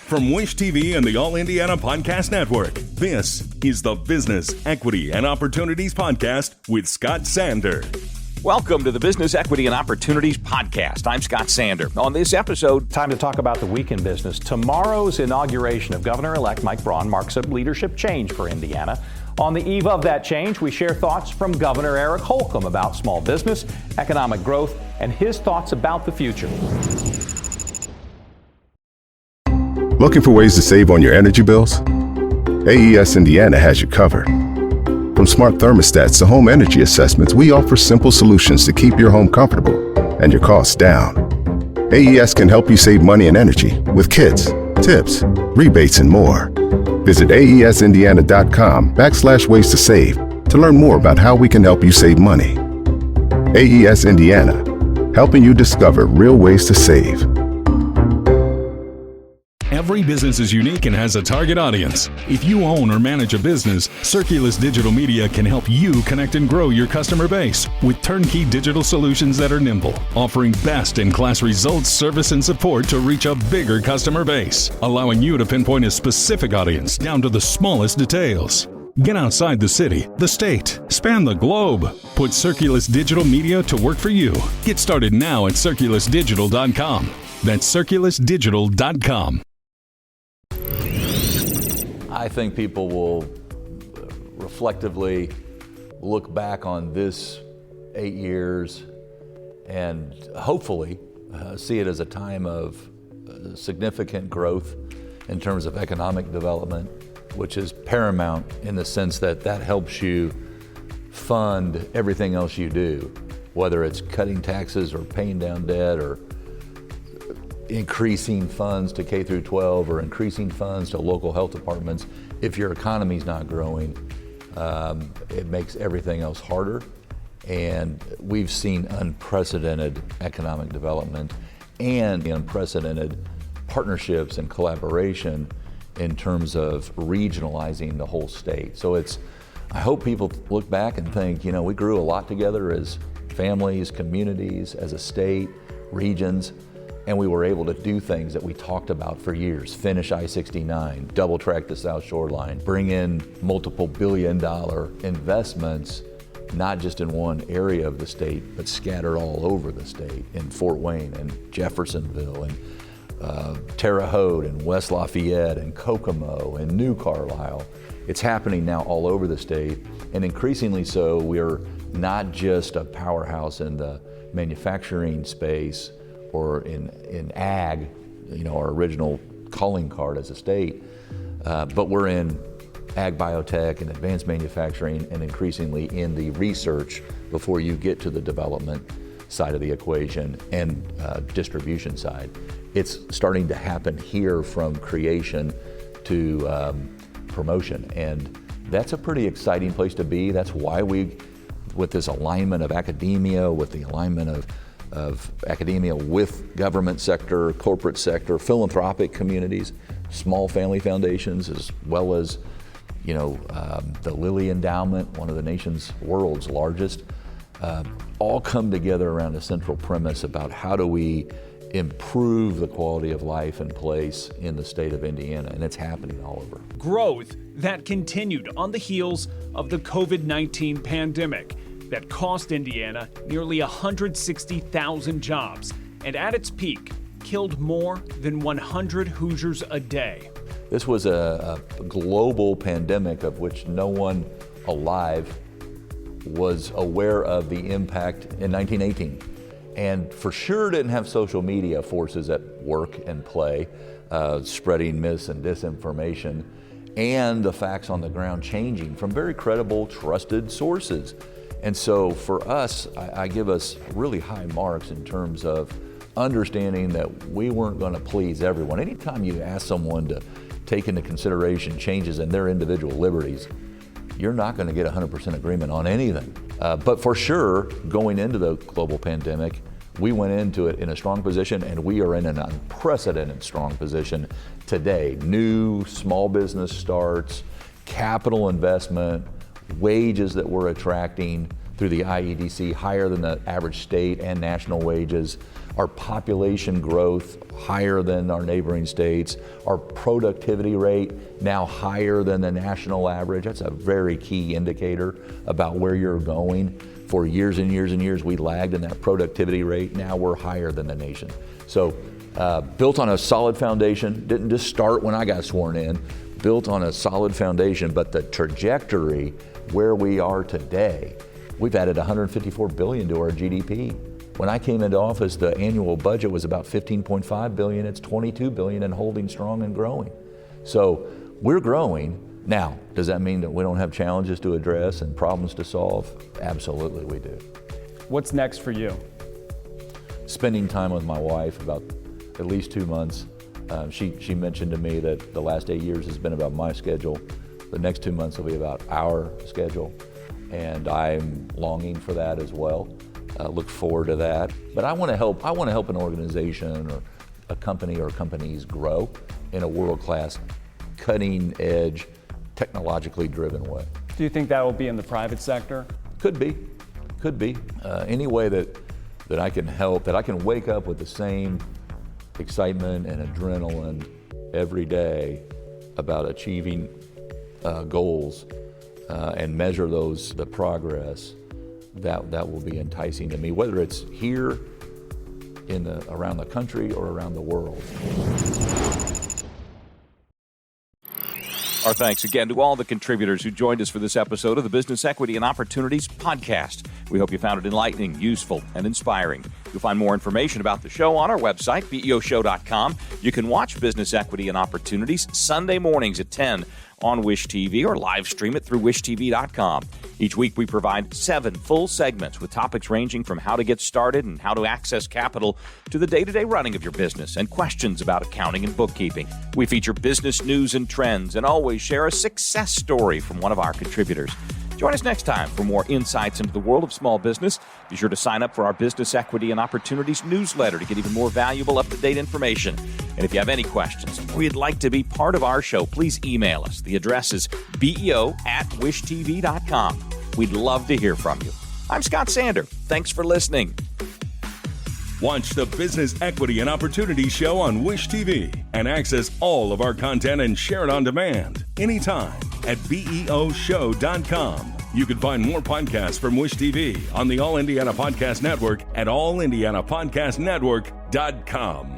From Wish TV and the All Indiana Podcast Network, this is the Business, Equity, and Opportunities Podcast with Scott Sander. Welcome to the Business, Equity, and Opportunities Podcast. I'm Scott Sander. On this episode, time to talk about the week in business. Tomorrow's inauguration of Governor-Elect Mike Braun marks a leadership change for Indiana. On the eve of that change, we share thoughts from Governor Eric Holcomb about small business, economic growth, and his thoughts about the future. Looking for ways to save on your energy bills? AES Indiana has you covered. From smart thermostats to home energy assessments, we offer simple solutions to keep your home comfortable and your costs down. AES can help you save money and energy with kits, tips, rebates, and more. Visit aesindiana.com/ways to save to learn more about how we can help you save money. AES Indiana, helping you discover real ways to save. Every business is unique and has a target audience. If you own or manage a business, Circulus Digital Media can help you connect and grow your customer base with turnkey digital solutions that are nimble, offering best-in-class results, service, and support to reach a bigger customer base, allowing you to pinpoint a specific audience down to the smallest details. Get outside the city, the state, span the globe. Put Circulus Digital Media to work for you. Get started now at circulusdigital.com. That's circulusdigital.com. I think people will reflectively look back on this 8 years and hopefully see it as a time of significant growth in terms of economic development, which is paramount in the sense that that helps you fund everything else you do, whether it's cutting taxes or paying down debt or increasing funds to K through 12 or increasing funds to local health departments. If your economy's not growing, it makes everything else harder. And we've seen unprecedented economic development and unprecedented partnerships and collaboration in terms of regionalizing the whole state. So I hope people look back and think, we grew a lot together as families, communities, as a state, regions. And we were able to do things that we talked about for years. Finish I-69, double track the South Shoreline, bring in multiple billion-dollar investments, not just in one area of the state, but scattered all over the state, in Fort Wayne and Jeffersonville and Terre Haute and West Lafayette and Kokomo and New Carlisle. It's happening now all over the state, and increasingly so, we're not just a powerhouse in the manufacturing space or in ag, our original calling card as a state, but we're in ag biotech and advanced manufacturing and increasingly in the research before you get to the development side of the equation and distribution side. It's starting to happen here from creation to promotion, and that's a pretty exciting place to be. That's why with this alignment of academia, with the alignment of academia with government sector, corporate sector, philanthropic communities, small family foundations, as well as, the Lilly Endowment, one of the world's largest, all come together around a central premise about how do we improve the quality of life and place in the state of Indiana, and it's happening all over. Growth that continued on the heels of the COVID-19 pandemic that cost Indiana nearly 160,000 jobs, and at its peak, killed more than 100 Hoosiers a day. This was a global pandemic of which no one alive was aware of the impact in 1918. And for sure didn't have social media forces at work and play, spreading mis and disinformation, and the facts on the ground changing from very credible, trusted sources. And so for us, I give us really high marks in terms of understanding that we weren't going to please everyone. Anytime you ask someone to take into consideration changes in their individual liberties, you're not going to get 100% agreement on anything. But for sure, going into the global pandemic, we went into it in a strong position, and we are in an unprecedented strong position today. New small business starts, capital investment, wages that we're attracting through the IEDC higher than the average state and national wages. our population growth higher than our neighboring states, our productivity rate now higher than the national average. That's a very key indicator about where you're going. For years and years and years, we lagged in that productivity rate. Now we're higher than the nation. So built on a solid foundation, didn't just start when I got sworn in, built on a solid foundation, but the trajectory where we are today, we've added $154 billion to our GDP. When I came into office, the annual budget was about $15.5 billion. It's $22 billion and holding strong and growing. So we're growing. Now, does that mean that we don't have challenges to address and problems to solve? Absolutely we do. What's next for you? Spending time with my wife, about at least 2 months. She mentioned to me that the last 8 years has been about my schedule. The next 2 months will be about our schedule. And I'm longing for that as well. Look forward to that. But I want to help an organization or a company or companies grow in a world-class, cutting-edge, technologically driven way. Do you think that will be in the private sector? Could be. Any way that I can help, that I can wake up with the same excitement and adrenaline every day about achieving goals and measure the progress, that will be enticing to me, whether it's here around the country or around the world. Our thanks again to all the contributors who joined us for this episode of the Business Equity and Opportunities Podcast. We hope you found it enlightening, useful, and inspiring. You'll find more information about the show on our website, BEOshow.com. You can watch Business Equity and Opportunities Sunday mornings at 10 on Wish TV or live stream it through wishtv.com. Each week we provide 7 full segments with topics ranging from how to get started and how to access capital to the day-to-day running of your business and questions about accounting and bookkeeping. We feature business news and trends and always share a success story from one of our contributors. Join us next time for more insights into the world of small business. Be sure to sign up for our Business Equity and Opportunities newsletter to get even more valuable, up-to-date information. And if you have any questions or you'd like to be part of our show, please email us. The address is beo@wishtv.com. We'd love to hear from you. I'm Scott Sander. Thanks for listening. Watch the Business Equity and Opportunity Show on Wish TV and access all of our content and share it on demand anytime at BEOshow.com. You can find more podcasts from Wish TV on the All Indiana Podcast Network at allindianapodcastnetwork.com.